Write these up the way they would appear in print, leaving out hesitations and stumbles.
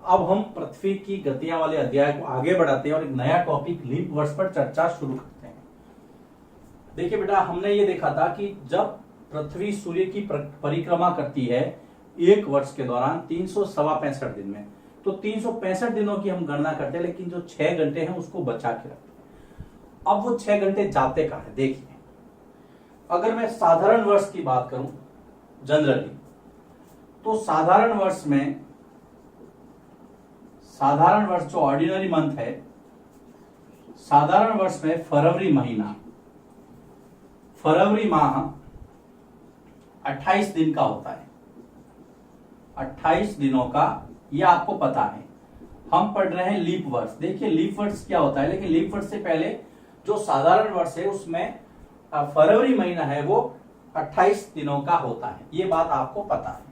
अब हम पृथ्वी की गतियां वाले अध्याय को आगे बढ़ाते हैं और एक नया टॉपिक लीप वर्ष पर चर्चा शुरू करते हैं। देखिए बेटा, हमने ये देखा था कि जब पृथ्वी सूर्य की परिक्रमा करती है एक वर्ष के दौरान 365 दिन में, तो 365 दिनों की हम गणना करते हैं, लेकिन जो 6 घंटे हैं उसको बचा के रखते हैं। अब वो 6 घंटे जाते कहां है? देखिए, अगर मैं साधारण वर्ष की बात करूं जनरली, तो साधारण वर्ष जो ऑर्डिनरी मंथ है, साधारण वर्ष में फरवरी माह 28 दिन का होता है। 28 दिनों का, ये आपको पता है। हम पढ़ रहे हैं लीप वर्ष। देखिए लीप वर्ष क्या होता है, लेकिन लीप वर्ष से पहले जो साधारण वर्ष है उसमें फरवरी महीना है वो 28 दिनों का होता है। ये बात आपको पता है।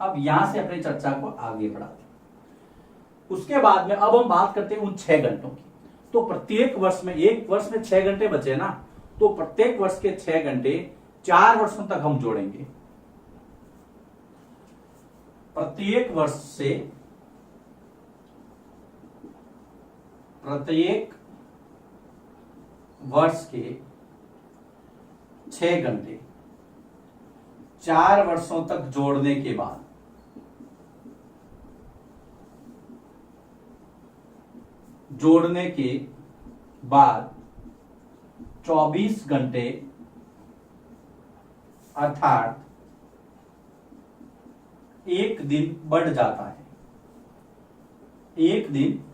अब यहां से अपनी चर्चा को आगे बढ़ाते हैं। उसके बाद में अब हम बात करते हैं उन 6 घंटों की। तो प्रत्येक वर्ष में, एक वर्ष में 6 घंटे बचे ना, तो प्रत्येक वर्ष के 6 घंटे 4 वर्षों तक हम जोड़ेंगे। प्रत्येक वर्ष के 6 घंटे 4 वर्षों तक जोड़ने के बाद 24 घंटे अर्थात एक दिन बढ़ जाता है। एक दिन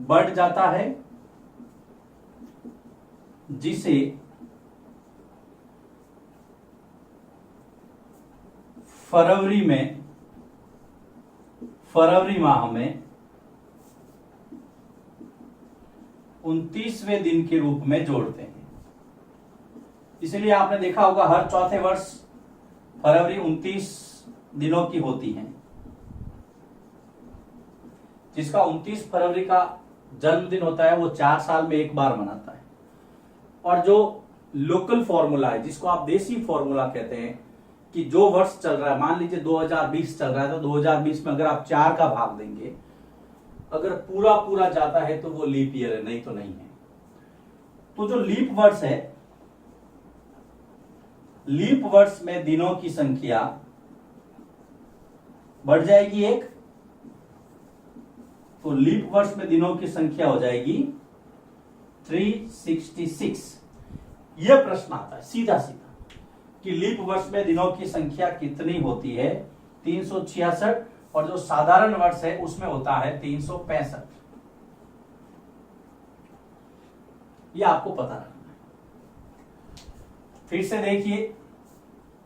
बढ़ जाता है, जिसे फरवरी माह में 29वें दिन के रूप में जोड़ते हैं। इसलिए आपने देखा होगा हर चौथे वर्ष फरवरी 29 दिनों की होती है। जिसका 29 फरवरी का जन्मदिन होता है वो 4 साल में एक बार मनाता है। और जो लोकल फॉर्मूला है, जिसको आप देसी फॉर्मूला कहते हैं, कि जो वर्ष चल रहा है, मान लीजिए 2020 चल रहा है, तो 2020 में अगर आप 4 का भाग देंगे, अगर पूरा जाता है तो वो लीप ईयर है, नहीं तो नहीं है। तो जो लीप वर्ष है, लीप वर्ष में दिनों की संख्या बढ़ जाएगी 1, तो लीप वर्ष में दिनों की संख्या हो जाएगी 366। यह प्रश्न आता है सीधा कि लीप वर्ष में दिनों की संख्या कितनी होती है? 366, और जो साधारण वर्ष है उसमें होता है 365। यह आपको पता रखना है। फिर से देखिए,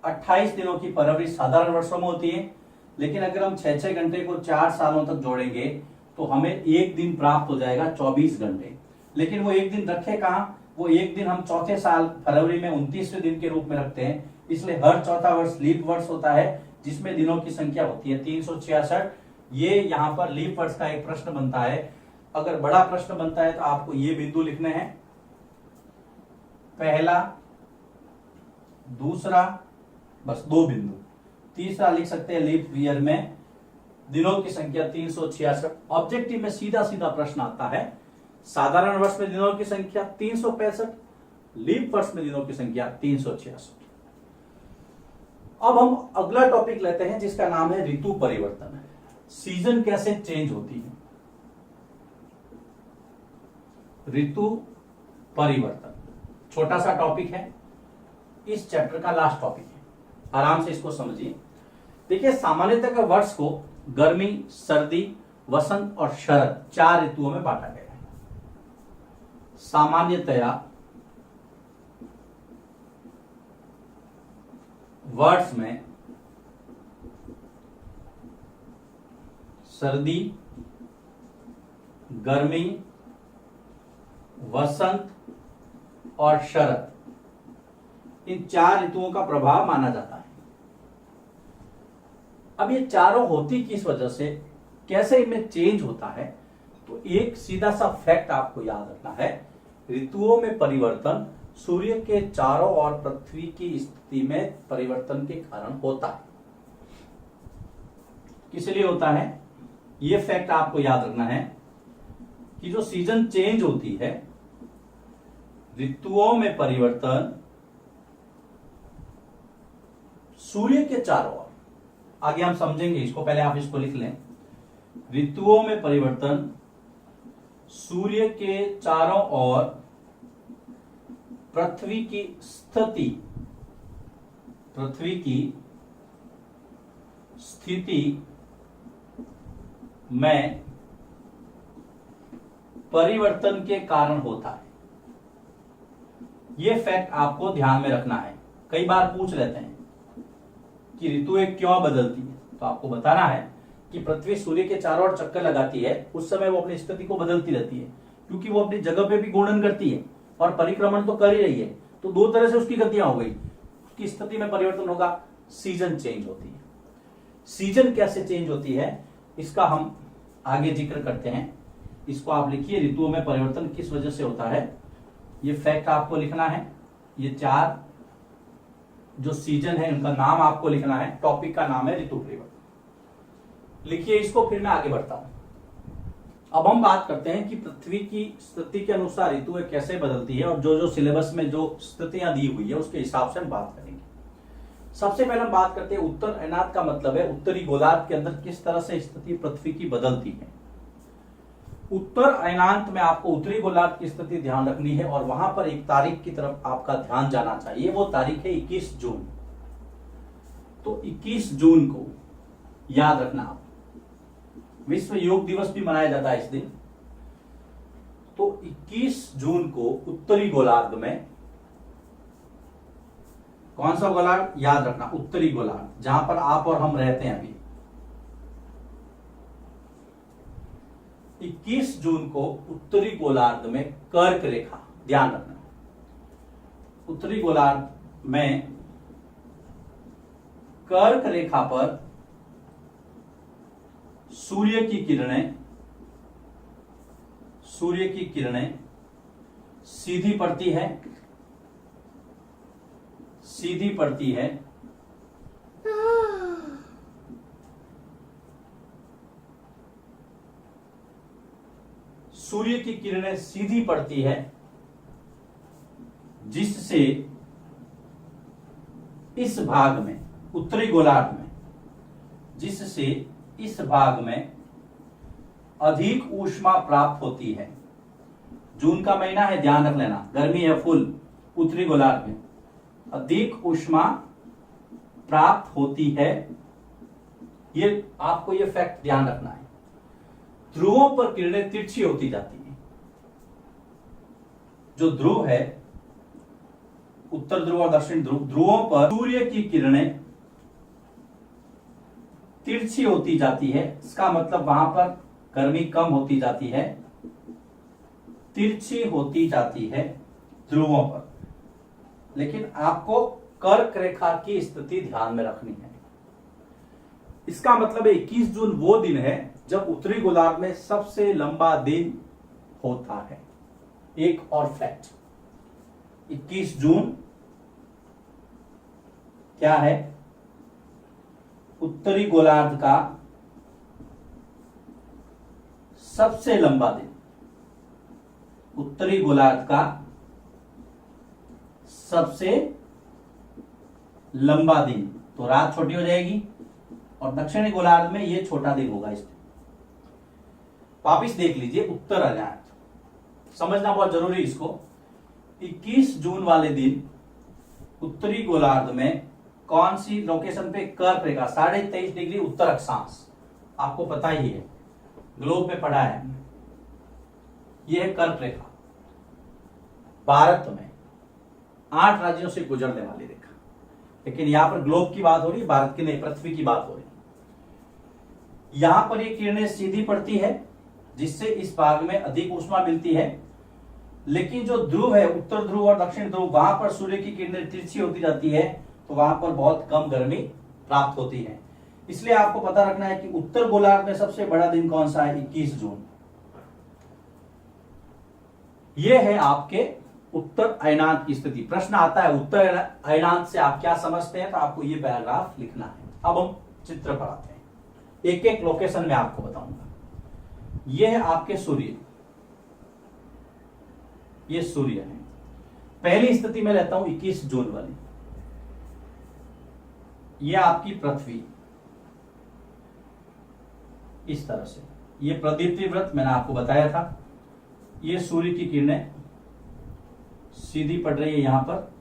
28 दिनों की फरवरी साधारण वर्षों में होती है, लेकिन अगर हम 6 घंटे को 4 सालों तक जोड़ेंगे तो हमें एक दिन प्राप्त हो जाएगा 24 घंटे। लेकिन वो एक दिन रखे कहां? वो एक दिन हम चौथे साल फरवरी में 29वें दिन के रूप में रखते हैं। इसलिए हर चौथा वर्ष लीप वर्ष होता है, जिसमें दिनों की संख्या होती है 366। ये यहां पर लीप वर्ष का एक प्रश्न बनता है। अगर बड़ा प्रश्न बनता है तो आपको ये बिंदु लिखने हैं, पहला, दूसरा, बस 2 बिंदु। तीसरा लिख सकते हैं लीप ईयर में दिनों की संख्या 366। ऑब्जेक्टिव में सीधा प्रश्न आता है, साधारण वर्ष में दिनों की संख्या 365, लीप वर्ष में दिनों की संख्या 366। अब हम अगला टॉपिक लेते हैं, जिसका नाम है ऋतु परिवर्तन। सीजन कैसे चेंज होती है? ऋतु परिवर्तन छोटा सा टॉपिक है, इस चैप्टर का लास्ट टॉपिक है। आराम से इसको समझिए। देखिए, सामान्यतः वर्ष को गर्मी, सर्दी, वसंत और शरद 4 ऋतुओं में बांटा गया है। सामान्यतया वर्ष में सर्दी, गर्मी, वसंत और शरद, इन 4 ऋतुओं का प्रभाव माना जाता है। अब ये चारों होती किस वजह से, कैसे इनमें चेंज होता है? तो एक सीधा सा फैक्ट आपको याद रखना है, ऋतुओं में परिवर्तन सूर्य के चारों ओर पृथ्वी की स्थिति में परिवर्तन के कारण होता है। किस लिए होता है, ये फैक्ट आपको याद रखना है कि जो सीजन चेंज होती है, ऋतुओं में परिवर्तन सूर्य के चारों ओर, आगे हम समझेंगे इसको, पहले आप इसको लिख लें। ऋतुओं में परिवर्तन सूर्य के चारों ओर पृथ्वी की स्थिति में परिवर्तन के कारण होता है। यह फैक्ट आपको ध्यान में रखना है। कई बार पूछ लेते हैं कि ऋतुएं क्यों बदलती है, तो आपको बताना है कि पृथ्वी सूर्य के चारों ओर चक्कर लगाती है, उस समय वो अपनी स्थिति को बदलती रहती है, क्योंकि वो अपनी जगह पे भी घूर्णन करती है और परिक्रमण तो कर ही रही है। तो दो तरह से उसकी गतियां हो गई, उसकी स्थिति में परिवर्तन होगा, सीजन चेंज होती है। सीजन कैसे चेंज होती है इसका हम आगे जिक्र करते हैं। इसको आप लिखिए, ऋतुओं में परिवर्तन किस वजह से होता है, ये फैक्ट आपको लिखना है। ये 4 जो सीजन है उनका नाम आपको लिखना है, टॉपिक का नाम है ऋतु परिवर्तन। लिखिए इसको, फिर मैं आगे बढ़ता हूं। अब हम बात करते हैं कि पृथ्वी की स्थिति के अनुसार ऋतुएं कैसे बदलती है, और जो जो सिलेबस में जो स्थितियां दी हुई है उसके हिसाब से हम बात करेंगे। सबसे पहले हम बात करते हैं उत्तर अयनात का मतलब है उत्तरी गोलार्ध के अंदर किस तरह से स्थिति पृथ्वी की बदलती है। उत्तर अयनांत में आपको उत्तरी गोलार्ध की स्थिति ध्यान रखनी है, और वहां पर एक तारीख की तरफ आपका ध्यान जाना चाहिए। वो तारीख है 21 जून। तो 21 जून को याद रखना आप, विश्व योग दिवस भी मनाया जाता है इस दिन। तो 21 जून को उत्तरी गोलार्ध में, कौन सा गोलार्ध याद रखना, उत्तरी गोलार्ध, जहां पर आप और हम रहते हैं अभी, 21 जून को उत्तरी गोलार्ध में कर्क रेखा, ध्यान रखना, उत्तरी गोलार्ध में कर्क रेखा पर सूर्य की किरणें सीधी पड़ती है, सूर्य की किरणें सीधी पड़ती है, जिससे इस भाग में, उत्तरी गोलार्ध में, जिससे इस भाग में अधिक ऊष्मा प्राप्त होती है। जून का महीना है, ध्यान रख लेना, गर्मी है फुल, उत्तरी गोलार्ध में अधिक ऊष्मा प्राप्त होती है। ये आपको ये फैक्ट ध्यान रखना है। ध्रुवों पर किरणें तिरछी होती जाती हैं। जो ध्रुव है, उत्तर ध्रुव और दक्षिण ध्रुव, ध्रुवों पर सूर्य की किरणें तिरछी होती जाती है। इसका मतलब वहां पर गर्मी कम होती जाती है, तिरछी होती जाती है ध्रुवों पर। लेकिन आपको कर्क रेखा की स्थिति ध्यान में रखनी है। इसका मतलब 21 जून वो दिन है जब उत्तरी गोलार्ध में सबसे लंबा दिन होता है। एक और फैक्ट, 21 जून क्या है, उत्तरी गोलार्ध का सबसे लंबा दिन, उत्तरी गोलार्ध का सबसे लंबा दिन। तो रात छोटी हो जाएगी, और दक्षिणी गोलार्ध में ये छोटा दिन होगा। इस वापिस देख लीजिए, उत्तर अयनात समझना बहुत जरूरी इसको। 21 जून वाले दिन उत्तरी गोलार्ध में कौन सी लोकेशन पे कर्क रेखा, 23.5 डिग्री उत्तर अक्षांश, आपको पता ही है, ग्लोब में पढ़ा है। यह है कर्क रेखा, भारत में 8 राज्यों से गुजरने वाली रेखा। लेकिन यहां पर ग्लोब की बात हो रही है, भारत की नहीं, पृथ्वी की बात हो रही है। यहां पर ये किरणें सीधी पड़ती है, जिससे इस भाग में अधिक ऊष्मा मिलती है। लेकिन जो ध्रुव है, उत्तर ध्रुव और दक्षिण ध्रुव, वहां पर सूर्य की किरणें तिरछी होती जाती है, तो वहां पर बहुत कम गर्मी प्राप्त होती है। इसलिए आपको पता रखना है कि उत्तर गोलार्ध में सबसे बड़ा दिन कौन सा है, 21 जून। यह है आपके उत्तर अयनांत की स्थिति। प्रश्न आता है उत्तर अयनांत से आप क्या समझते हैं, तो आपको यह पैराग्राफ लिखना है। अब हम चित्र पढ़ाते हैं। एक एक लोकेशन में आपको बताऊंगा। ये है आपके सूर्य, ये सूर्य है। पहली स्थिति में लेता हूं 21 जून वाली, ये आपकी पृथ्वी इस तरह से, ये प्रदीप्ति व्रत मैंने आपको बताया था। ये सूर्य की किरणें सीधी पड़ रही है यहां पर।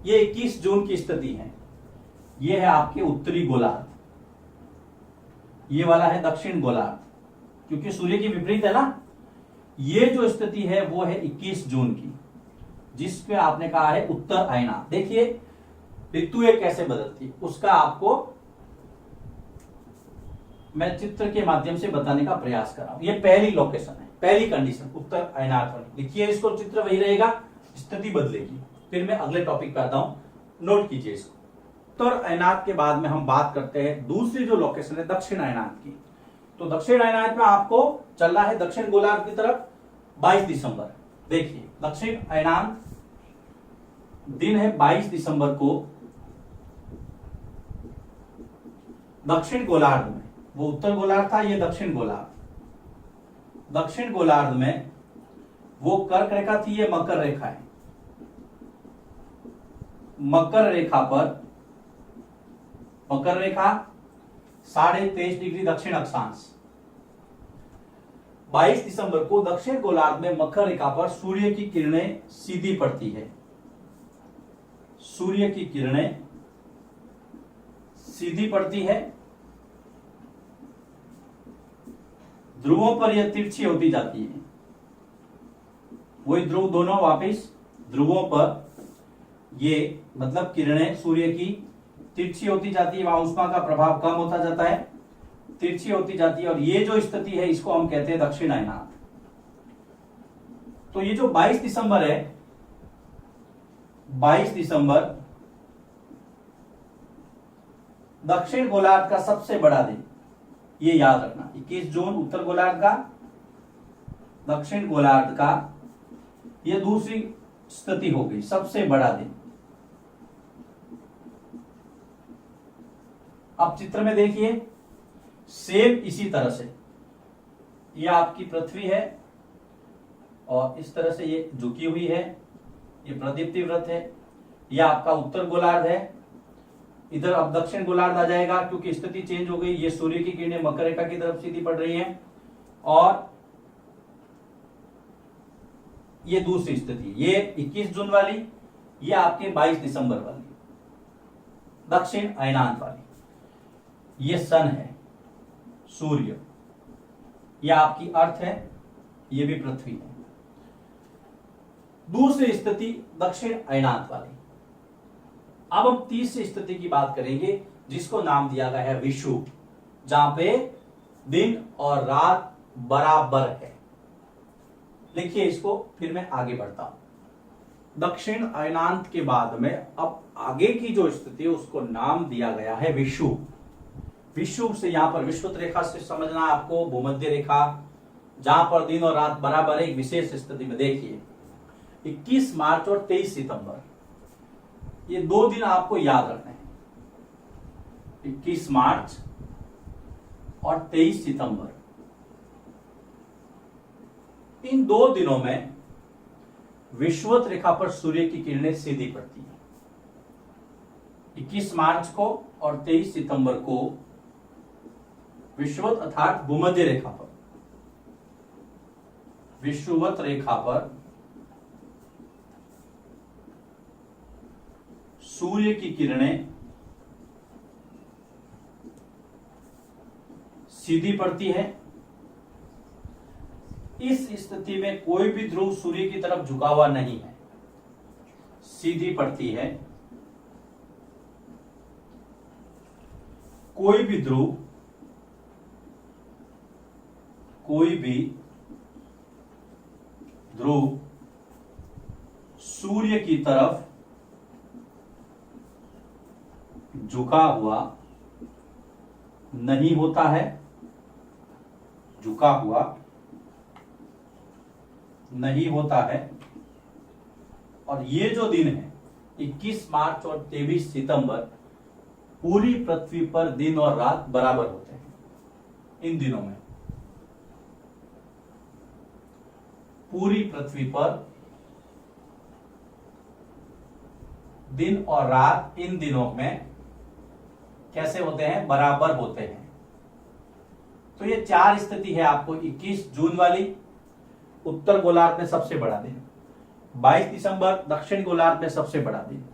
ये 21 जून की स्थिति है। ये है आपके उत्तरी गोलार्ध, ये वाला है दक्षिण गोलार्ध, क्योंकि सूर्य की विपरीत है ना। ये जो स्थिति है वो है 21 जून की, जिसमें आपने कहा है उत्तर अयनात। देखिए ऋतुएं कैसे बदलती, उसका आपको मैं चित्र के माध्यम से बताने का प्रयास कर रहा हूं। ये पहली लोकेशन है, पहली कंडीशन उत्तर अयनात वाली। लिखिए इसको, चित्र वही रहेगा, स्थिति बदलेगी। फिर मैं अगले टॉपिक पे आता हूं, नोट कीजिए इसको। उत्तर अयनात के बाद में हम बात करते हैं दूसरी जो लोकेशन है दक्षिण अयनात की। तो दक्षिण अयनात में आपको चलना है दक्षिण गोलार्ध की तरफ 22 दिसंबर। देखिए दक्षिण अयनात दिन है 22 दिसंबर को दक्षिण गोलार्ध में। वो उत्तर गोलार्ध था, ये दक्षिण गोलार्ध। दक्षिण गोलार्ध में वो कर्क रेखा थी, ये मकर रेखा है। मकर रेखा पर, मकर रेखा 23.5 डिग्री दक्षिण अक्षांश। 22 दिसंबर को दक्षिण गोलार्ध में मकर रेखा पर सूर्य की किरणें सीधी पड़ती है। सूर्य की किरणें सीधी पड़ती है, ध्रुवों पर यह तिरछी होती जाती है। वही ध्रुव दोनों वापिस ध्रुवों पर ये मतलब किरणें सूर्य की तिरछी होती जाती है, वहां उष्मा का प्रभाव कम होता जाता है, तिरछी होती जाती है। और ये जो स्थिति है इसको हम कहते हैं दक्षिण अयनात। तो ये जो 22 दिसंबर है, 22 दिसंबर दक्षिण गोलार्ध का सबसे बड़ा दिन, ये याद रखना। 21 जून उत्तर गोलार्ध का, दक्षिण गोलार्ध का ये दूसरी स्थिति हो गई, सबसे बड़ा दिन। अब चित्र में देखिए सेम इसी तरह से, ये आपकी पृथ्वी है और इस तरह से ये झुकी हुई है, ये प्रदीप्ति व्रत है। ये आपका उत्तर गोलार्ध है, इधर अब दक्षिण गोलार्ध आ जाएगा क्योंकि स्थिति चेंज हो गई। ये सूर्य की किरणें मकर रेखा की तरफ सीधी पड़ रही है और ये दूसरी स्थिति, ये 21 जून वाली, ये आपके 22 दिसंबर वाली दक्षिण अयनात वाली। ये सन है, सूर्य, ये आपकी अर्थ है, ये भी पृथ्वी है। दूसरी स्थिति दक्षिण अयनात वाली। अब हम तीसरी स्थिति की बात करेंगे जिसको नाम दिया गया है विषुव, जहां पे दिन और रात बराबर है। लिखिए इसको, फिर मैं आगे बढ़ता हूं। दक्षिण अयनात के बाद में अब आगे की जो स्थिति है उसको नाम दिया गया है विषुव। विषुव से यहां पर विषुवत रेखा से समझना आपको, भूमध्य रेखा, जहां पर दिन और रात बराबर है। एक विशेष स्थिति में देखिए 21 मार्च और 23 सितंबर, ये दो दिन आपको याद रखने हैं, 21 मार्च और 23 सितंबर। इन दो दिनों में विषुवत रेखा पर सूर्य की किरणें सीधी पड़ती हैं। 21 मार्च को और 23 सितंबर को विषुवत अर्थात भूमध्य रेखा पर, विषुवत रेखा पर सूर्य की किरणें सीधी पड़ती है। इस स्थिति में कोई भी ध्रुव सूर्य की तरफ झुका हुआ नहीं है, सीधी पड़ती है। कोई भी ध्रुव सूर्य की तरफ झुका हुआ नहीं होता है, झुका हुआ नहीं होता है। और ये जो दिन है 21 मार्च और 23 सितंबर, पूरी पृथ्वी पर दिन और रात बराबर होते हैं इन दिनों में। पूरी पृथ्वी पर दिन और रात इन दिनों में कैसे होते हैं? बराबर होते हैं। तो ये 4 स्थिति है आपको। 21 जून वाली उत्तर गोलार्ध में सबसे बड़ा दिन, 22 दिसंबर दक्षिण गोलार्ध में सबसे बड़ा दिन,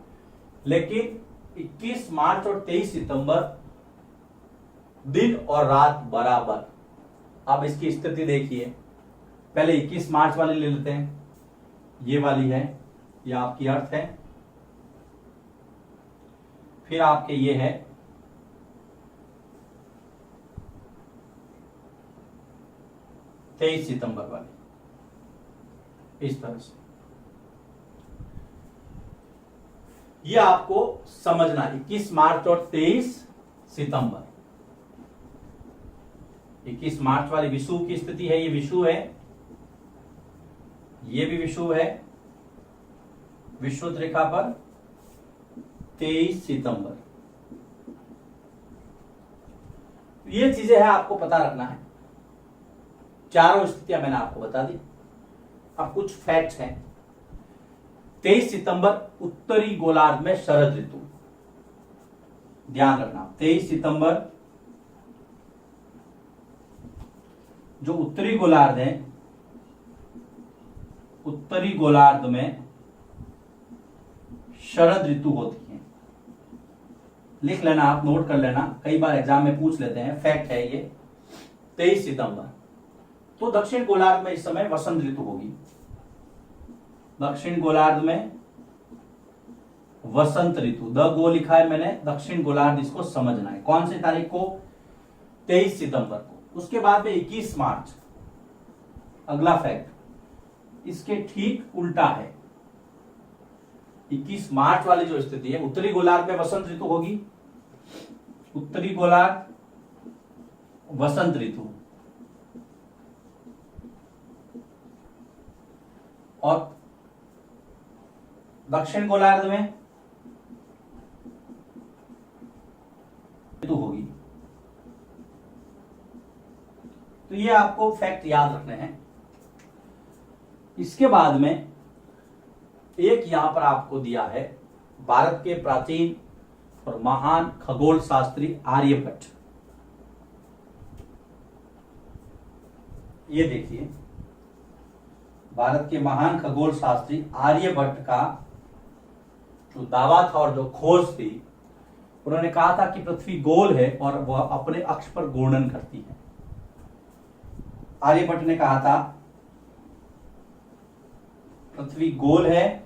लेकिन 21 मार्च और 23 सितंबर दिन और रात बराबर। अब इसकी स्थिति देखिए, पहले 21 मार्च वाली ले लेते हैं। ये वाली है, ये आपकी अर्थ है। फिर आपके ये है 23 सितंबर वाली, इस तरह से। ये आपको समझना, 21 मार्च और 23 सितंबर। 21 मार्च वाली विषुव की स्थिति है, ये विषुव है, ये भी विषुव है, विषुवत रेखा पर 23 सितंबर। ये चीजें है आपको पता रखना है। चारों स्थितियां मैंने आपको बता दी। अब कुछ फैक्ट्स हैं। 23 सितंबर उत्तरी गोलार्ध में शरद ऋतु, ध्यान रखना। 23 सितंबर जो उत्तरी गोलार्ध है, उत्तरी गोलार्ध में शरद ऋतु होती है। लिख लेना, आप नोट कर लेना, कई बार एग्जाम में पूछ लेते हैं। फैक्ट है ये। 23 सितंबर तो दक्षिण गोलार्ध में इस समय वसंत ऋतु होगी। दक्षिण गोलार्ध में वसंत ऋतु, द गो लिखा है मैंने, दक्षिण गोलार्ध इसको समझना है। कौन सी तारीख को? 23 सितंबर को। उसके बाद में 21 मार्च, अगला फैक्ट इसके ठीक उल्टा है। 21 मार्च वाली जो स्थिति है, उत्तरी गोलार्ध में वसंत ऋतु होगी, उत्तरी गोलार्ध वसंत ऋतु, और दक्षिण गोलार्ध में ऋतु होगी। तो ये आपको फैक्ट याद रखने हैं। इसके बाद में एक यहां पर आपको दिया है, भारत के प्राचीन और महान खगोल शास्त्री आर्यभट्ट। ये देखिए, भारत के महान खगोल शास्त्री आर्यभट्ट का जो दावा था और जो खोज थी, उन्होंने कहा था कि पृथ्वी गोल है और वह अपने अक्ष पर घूर्णन करती है। आर्यभट्ट ने कहा था पृथ्वी गोल है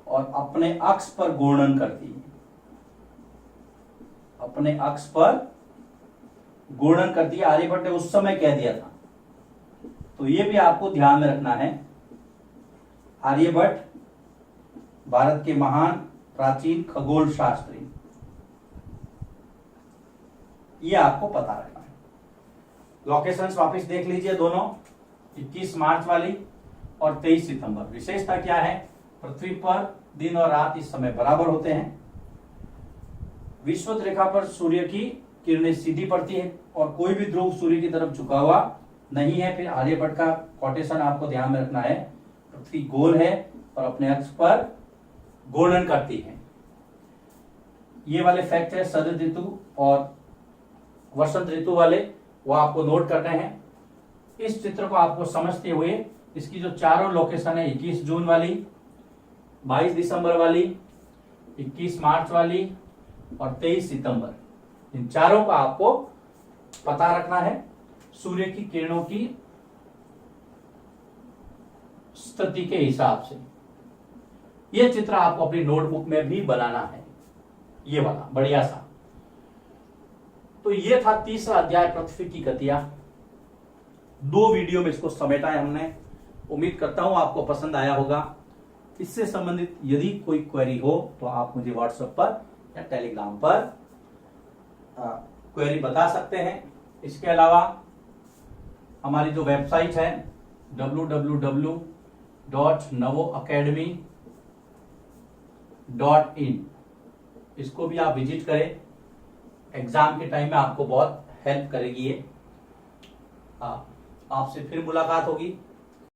और अपने अक्ष पर घूर्णन करती है, अपने अक्ष पर घूर्णन करती है। आर्यभट्ट ने उस समय कह दिया था। तो ये भी आपको ध्यान में रखना है। आर्यभट्ट भारत के महान प्राचीन खगोल शास्त्री, ये आपको पता रखना है। लोकेशंस वापस देख लीजिए दोनों, 21 मार्च वाली और 23 सितंबर। विशेषता क्या है? पृथ्वी पर दिन और रात इस समय बराबर होते हैं। विषुवत रेखा पर सूर्य की किरणें सीधी पड़ती है और कोई भी ध्रुव सूर्य की तरफ झुका हुआ नहीं है। फिर आर्यभट्ट का कोटेशन आपको ध्यान में रखना है, पृथ्वी गोल है और अपने अक्ष पर घूर्णन करती है। ये वाले फैक्ट है शरद ऋतु और वसंत ऋतु वाले, वो आपको नोट करने हैं। इस चित्र को आपको समझते हुए इसकी जो चारों लोकेशन है, 21 जून वाली, 22 दिसंबर वाली, 21 मार्च वाली और 23 सितंबर, इन चारों का आपको पता रखना है सूर्य की किरणों की स्थिति के हिसाब से। यह चित्र आपको अपनी नोटबुक में भी बनाना है, ये वाला बढ़िया सा। तो ये था तीसरा अध्याय, पृथ्वी की गतियां। 2 वीडियो में इसको समेटा है हमने। उम्मीद करता हूं आपको पसंद आया होगा। इससे संबंधित यदि कोई क्वेरी हो तो आप मुझे व्हाट्सएप पर या टेलीग्राम पर क्वेरी बता सकते हैं। इसके अलावा हमारी जो वेबसाइट है www.navoacademy.in, इसको भी आप विजिट करें, एग्जाम के टाइम में आपको बहुत हेल्प करेगी ये। आपसे फिर मुलाकात होगी।